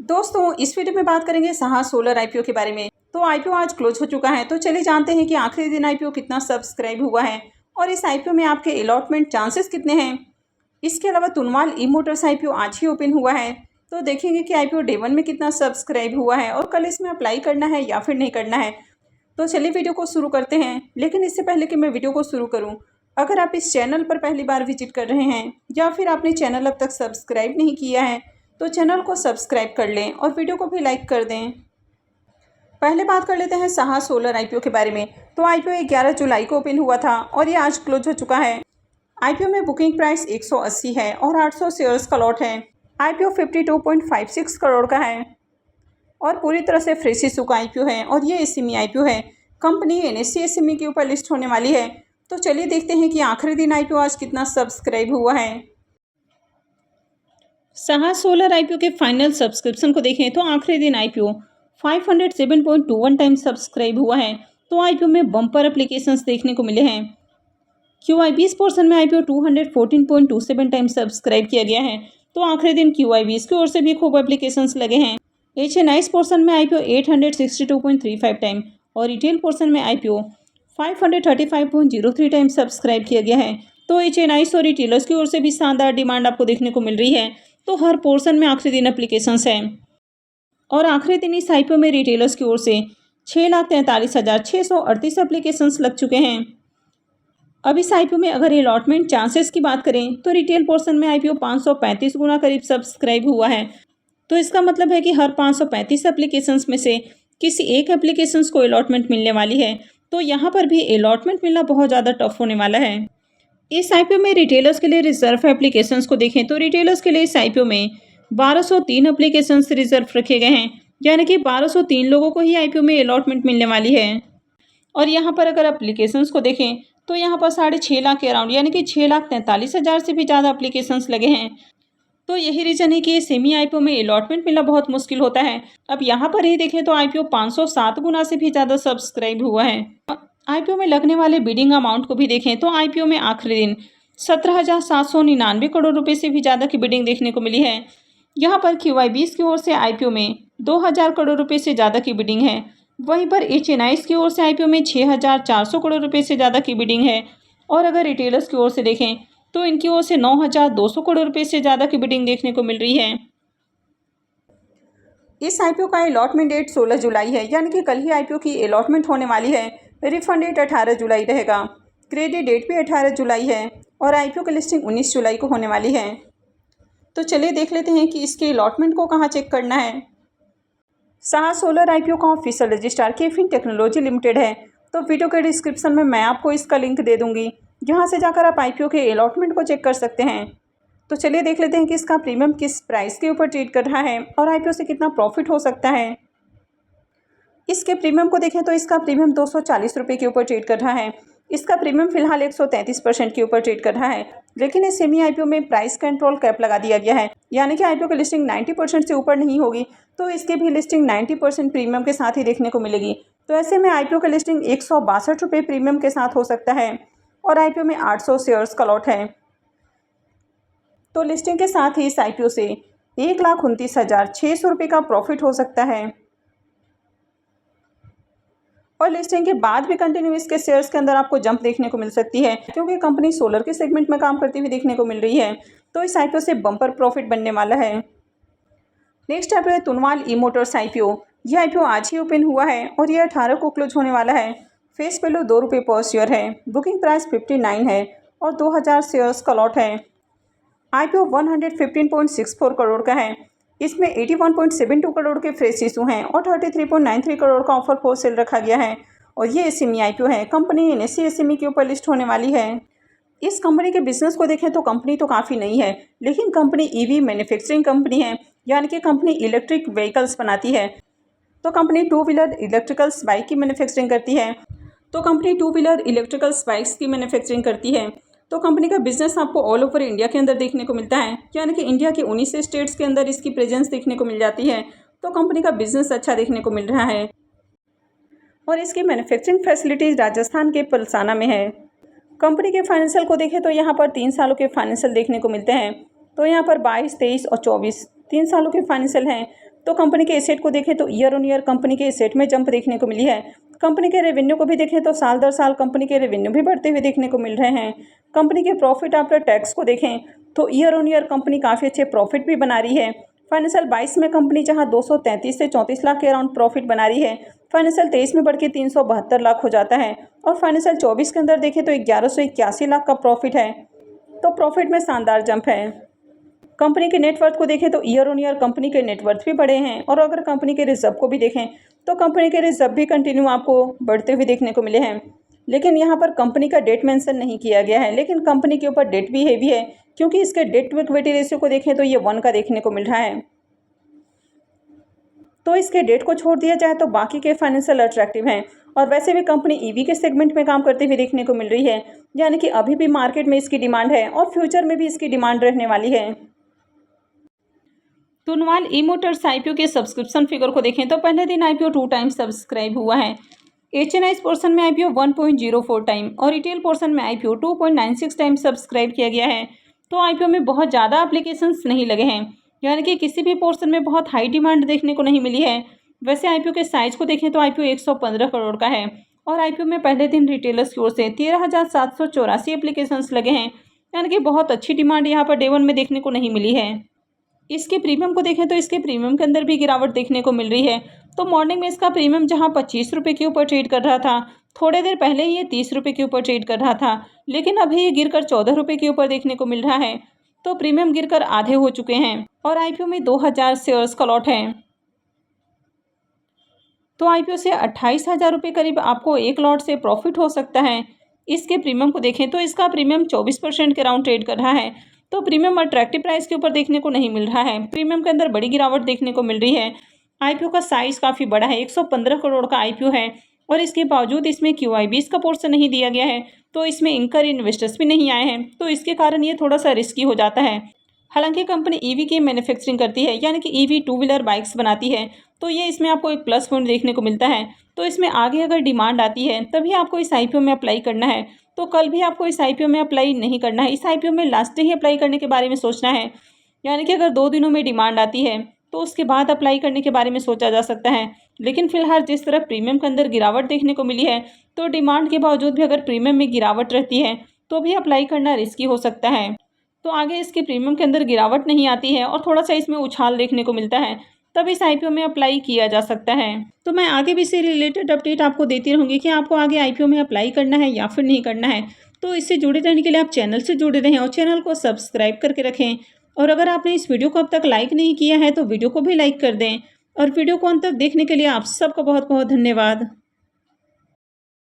दोस्तों इस वीडियो में बात करेंगे साहस सोलर आईपीओ के बारे में। तो आईपीओ आज क्लोज हो चुका है, तो चलिए जानते हैं कि आखिरी दिन आईपीओ कितना सब्सक्राइब हुआ है और इस आईपीओ में आपके अलॉटमेंट चांसेस कितने हैं। इसके अलावा तुनवाल ई मोटर्स आईपीओ आज ही ओपन हुआ है, तो देखेंगे कि आईपीओ डे 1 में कितना सब्सक्राइब हुआ है और कल इसमें अप्लाई करना है या फिर नहीं करना है। तो चलिए वीडियो को शुरू करते हैं। लेकिन इससे पहले कि मैं वीडियो को शुरू करूँ, अगर आप इस चैनल पर पहली बार विजिट कर रहे हैं या फिर आपने चैनल अब तक सब्सक्राइब नहीं किया है तो चैनल को सब्सक्राइब कर लें और वीडियो को भी लाइक कर दें। पहले बात कर लेते हैं साहस सोलर आईपीओ के बारे में। तो आईपीओ 11 जुलाई को ओपन हुआ था और ये आज क्लोज हो चुका है। आईपीओ में बुकिंग प्राइस 180 है और 800 शेयर्स का लॉट है। आईपीओ 52.56 करोड़ का है और पूरी तरह से फ्रेश इशू का आईपीओ है और ये एसएमई आईपीओ है। कंपनी एनएससी एसएमई के ऊपर लिस्ट होने वाली है। तो चलिए देखते हैं कि आखिरी दिन आईपीओ आज कितना सब्सक्राइब हुआ है। साहस सोलर आईपीओ के फाइनल सब्सक्रिप्शन को देखें तो आखिरी दिन आईपीओ 507.21 टाइम सब्सक्राइब हुआ है। तो आईपीओ में बम्पर एप्लीकेशंस देखने को मिले हैं। QIBs पोर्शन में आईपीओ 214.27 टाइम सब्सक्राइब किया गया है। तो आखिरी दिन QIBs की ओर से भी खूब एप्लीकेशंस लगे हैं। HNIs पोर्शन में आईपीओ 862.35 टाइम और रिटेल पोर्शन में आईपीओ 535.03 टाइम सब्सक्राइब किया गया है। तो HNIs और रिटेलर्स की ओर से भी शानदार डिमांड आपको देखने को मिल रही है। तो हर पोर्शन में आखिरी दिन एप्लीकेशंस हैं और आखिरी दिन इस आईपीओ में रिटेलर्स की ओर से 6,43,638 एप्लीकेशंस लग चुके हैं। अब इस आईपीओ में अगर अलॉटमेंट चांसेस की बात करें तो रिटेल पोर्शन में आईपीओ 535 गुना करीब सब्सक्राइब हुआ है। तो इसका मतलब है कि हर 535 एप्लीकेशंस में से किसी एक एप्लीकेशंस को अलॉटमेंट मिलने वाली है। तो यहाँ पर भी अलॉटमेंट मिलना बहुत ज़्यादा टफ होने वाला है। इस आईपीओ में रिटेलर्स के लिए रिजर्व एप्लीकेशंस को देखें तो रिटेलर्स के लिए इस आईपीओ में 1203 एप्लीकेशंस रिजर्व रखे गए हैं, यानी कि 1203 लोगों को ही आईपीओ में अलॉटमेंट मिलने वाली है। और यहाँ पर अगर एप्लीकेशंस को देखें तो यहाँ पर 6.5 लाख के अराउंड यानी कि 6,43,000 से भी ज़्यादा एप्लीकेशंस लगे हैं। तो यही रीज़न है कि सेमी आईपीओ में अलॉटमेंट मिलना बहुत मुश्किल होता है। अब यहाँ पर ही देखें तो आईपीओ 507 गुना से भी ज़्यादा सब्सक्राइब हुआ है। आईपीओ में लगने वाले बिडिंग अमाउंट को भी देखें तो आईपीओ में आखिरी दिन 17,799 करोड़ रुपए से भी ज़्यादा की बिडिंग देखने को मिली है। यहाँ पर QIBs की ओर से आईपीओ में 2,000 करोड़ रुपए से ज़्यादा की बिडिंग है। वहीं पर HNIs की ओर से आईपीओ में 6,400 करोड़ रुपए से ज़्यादा की बिडिंग है और अगर रिटेलर्स की ओर से देखें तो इनकी ओर से 9,200 करोड़ रुपए से ज़्यादा की बिडिंग देखने को मिल रही है। इस आईपीओ का अलॉटमेंट डेट 16 जुलाई है, यानी कि कल ही आईपीओ की अलॉटमेंट होने वाली है। रिफंड डेट 18 जुलाई रहेगा। क्रेडिट डेट भी 18 जुलाई है और आईपीओ की लिस्टिंग 19 जुलाई को होने वाली है। तो चलिए देख लेते हैं कि इसके अलॉटमेंट को कहाँ चेक करना है। साहस सोलर आईपीओ का ऑफिशियल रजिस्ट्रार केफिन टेक्नोलॉजी लिमिटेड है। तो वीडियो के डिस्क्रिप्शन में मैं आपको इसका लिंक दे दूंगी, जहां से जाकर आप आईपीओ के अलॉटमेंट को चेक कर सकते हैं। तो चलिए देख लेते हैं कि इसका प्रीमियम किस प्राइस के ऊपर ट्रेड कर रहा है और आईपीओ से कितना प्रॉफिट हो सकता है। इसके प्रीमियम को देखें तो इसका प्रीमियम 240 रुपये के ऊपर ट्रेड कर रहा है। इसका प्रीमियम फिलहाल 133% के ऊपर ट्रेड कर रहा है। लेकिन इस सेमी आईपीओ में प्राइस कंट्रोल कैप लगा दिया गया है, यानी कि आईपीओ की लिस्टिंग 90% से ऊपर नहीं होगी, तो इसकी भी लिस्टिंग 90% प्रीमियम के साथ ही देखने को मिलेगी। तो ऐसे में आईपीओ की लिस्टिंग 162 रुपये प्रीमियम के साथ हो सकता है और आईपीओ में 800 शेयर्स का लॉट है। तो लिस्टिंग के साथ ही इस आईपीओ से 1,29,600 रुपये का प्रॉफिट हो सकता है और लिस्टिंग के बाद भी कंटिन्यू इसके शेयर्स के अंदर आपको जंप देखने को मिल सकती है, क्योंकि कंपनी सोलर के सेगमेंट में काम करती हुई देखने को मिल रही है। तो इस आईपीओ से बम्पर प्रॉफिट बनने वाला है। नेक्स्ट आईपीओ है तुनवाल ई मोटर्स आईपीओ। यह आईपीओ आज ही ओपन हुआ है और यह 18 को क्लोज होने वाला है। फेस वैल्यू 2 रुपये पर शेयर है। बुकिंग प्राइस 59 है और 2,000 शेयर्स का लॉट है। आईपीओ 115.64 करोड़ का है। इसमें 81.72 करोड़ के फ्रेश इशू हैं और 33.93 करोड़ का ऑफर फॉर सेल रखा गया है और ये एसएमई आईपीओ है। कंपनी एनएससी एसएमई के ऊपर लिस्ट होने वाली है। इस कंपनी के बिजनेस को देखें तो कंपनी तो काफ़ी नई है, लेकिन कंपनी ईवी मैन्युफैक्चरिंग कंपनी है, यानी कि कंपनी इलेक्ट्रिक व्हीकल्स बनाती है। तो कंपनी 2 व्हीलर इलेक्ट्रिकल्स बाइक की मैन्युफैक्चरिंग करती है। तो कंपनी का बिजनेस आपको ऑल ओवर इंडिया के अंदर देखने को मिलता है, यानी कि इंडिया के 19 स्टेट्स के अंदर इसकी प्रेजेंस देखने को मिल जाती है। तो कंपनी का बिजनेस अच्छा देखने को मिल रहा है और इसकी मैन्युफैक्चरिंग फैसिलिटीज़ राजस्थान के पलसाना में है। कंपनी के फाइनेंशियल को देखें तो यहाँ पर 3 सालों के फाइनेंशियल देखने को मिलते हैं। तो यहाँ पर 22, 23 और 24 3 सालों के फाइनेंशियल हैं। तो कंपनी के एसेट को देखें तो ईयर ऑन ईयर कंपनी के एसेट में जंप देखने को मिली है। कंपनी के रेवेन्यू को भी देखें तो साल दर साल कंपनी के रेवेन्यू भी बढ़ते हुए देखने को मिल रहे हैं। कंपनी के प्रॉफिट आफ्टर टैक्स को देखें तो ईयर ऑन ईयर कंपनी काफ़ी अच्छे प्रॉफिट भी बना रही है। फाइनेंशियल 22 में कंपनी जहां 233 से 34 लाख के अराउंड प्रॉफिट बना रही है, फाइनेंशियल 23 में बढ़ के 372 लाख हो जाता है और फाइनेंशियल 24 के अंदर देखें तो 1181 लाख का प्रॉफिट है। तो प्रॉफिट में शानदार जंप है। कंपनी के नेटवर्थ को देखें तो ईयर ऑन ईयर कंपनी के नेटवर्थ भी बढ़े हैं और अगर कंपनी के रिजर्व को भी देखें तो कंपनी के रिजर्व भी कंटिन्यू आपको बढ़ते हुए देखने को मिले हैं। लेकिन यहाँ पर कंपनी का डेट मेंशन नहीं किया गया है, लेकिन कंपनी के ऊपर डेट भी हैवी है क्योंकि इसके डेट टू इक्विटी रेशियो को देखें तो ये 1 का देखने को मिल रहा है। तो इसके डेट को छोड़ दिया जाए तो बाकी के फाइनेंशियल अट्रैक्टिव हैं और वैसे भी कंपनी ईवी के सेगमेंट में काम करते हुए देखने को मिल रही है, यानी कि अभी भी मार्केट में इसकी डिमांड है और फ्यूचर में भी इसकी डिमांड रहने वाली है। तो नुवाल ई मोटर्स आईपीओ के सब्सक्रिप्शन फिगर को देखें तो पहले दिन आईपीओ 2 टाइम्स सब्सक्राइब हुआ है। एचएनआई पोर्शन में आईपीओ 1.04 टाइम और रिटेल पोर्शन में आईपीओ 2.96 टाइम सब्सक्राइब किया गया है। तो आईपीओ में बहुत ज़्यादा एप्लीकेशंस नहीं लगे हैं, यानी कि किसी भी पोर्शन में बहुत हाई डिमांड देखने को नहीं मिली है। वैसे आईपीओ के साइज को देखें तो आईपीओ 115 करोड़ का है और आईपीओ में पहले दिन रिटेलर्स की ओर से 13,784 एप्लीकेशंस लगे हैं, यानी कि बहुत अच्छी डिमांड यहाँ पर डे 1 में देखने को नहीं मिली है। इसके प्रीमियम को देखें तो इसके प्रीमियम के अंदर भी गिरावट देखने को मिल रही है। तो मॉर्निंग में इसका प्रीमियम जहां 25 रुपये के ऊपर ट्रेड कर रहा था, थोड़ी देर पहले ही ये 30 रुपये के ऊपर ट्रेड कर रहा था, लेकिन अभी ये गिरकर 14 रुपये के ऊपर देखने को मिल रहा है। तो प्रीमियम गिरकर आधे हो चुके हैं और आईपीओ में 2000 शेयर्स का लॉट है। तो आईपीओ से 28,000 रुपये करीब आपको एक लॉट से प्रॉफिट हो सकता है। इसके प्रीमियम को देखें तो इसका प्रीमियम 24% के अराउंड ट्रेड कर रहा है। तो प्रीमियम अट्रैक्टिव प्राइस के ऊपर देखने को नहीं मिल रहा है। प्रीमियम के अंदर बड़ी गिरावट देखने को मिल रही है। आईपीओ का साइज काफ़ी बड़ा है, 115 करोड़ का आईपीओ है और इसके बावजूद इसमें QIBs का पोर्शन नहीं दिया गया है, तो इसमें एंकर इन्वेस्टर्स भी नहीं आए हैं, तो इसके कारण ये थोड़ा सा रिस्की हो जाता है। हालांकि कंपनी ईवी की मैन्युफैक्चरिंग करती है, यानी कि ईवी 2 व्हीलर बाइक्स बनाती है, तो ये इसमें आपको एक प्लस पॉइंट देखने को मिलता है। तो इसमें आगे अगर डिमांड आती है तभी आपको इस आईपीओ में अप्लाई करना है। तो कल भी आपको इस आईपीओ में अप्लाई नहीं करना है, इस आईपीओ में लास्ट डे ही अप्लाई करने के बारे में सोचना है। यानी कि अगर 2 दिनों में डिमांड आती है तो उसके बाद अप्लाई करने के बारे में सोचा जा सकता है। लेकिन फिलहाल जिस तरह प्रीमियम के अंदर गिरावट देखने को मिली है, तो डिमांड के बावजूद भी अगर प्रीमियम में गिरावट रहती है तो भी अप्लाई करना रिस्की हो सकता है। तो आगे इसके प्रीमियम के अंदर गिरावट नहीं आती है और थोड़ा सा इसमें उछाल देखने को मिलता है, तब इस आईपीओ में अप्लाई किया जा सकता है। तो मैं आगे भी इससे रिलेटेड अपडेट आपको देती रहूँगी कि आपको आगे आईपीओ में अप्लाई करना है या फिर नहीं करना है। तो इससे जुड़े रहने के लिए आप चैनल से जुड़े रहें और चैनल को सब्सक्राइब करके रखें। और अगर आपने इस वीडियो को अब तक लाइक नहीं किया है तो वीडियो को भी लाइक कर दें। और वीडियो को अंत तक देखने के लिए आप सबका बहुत बहुत धन्यवाद।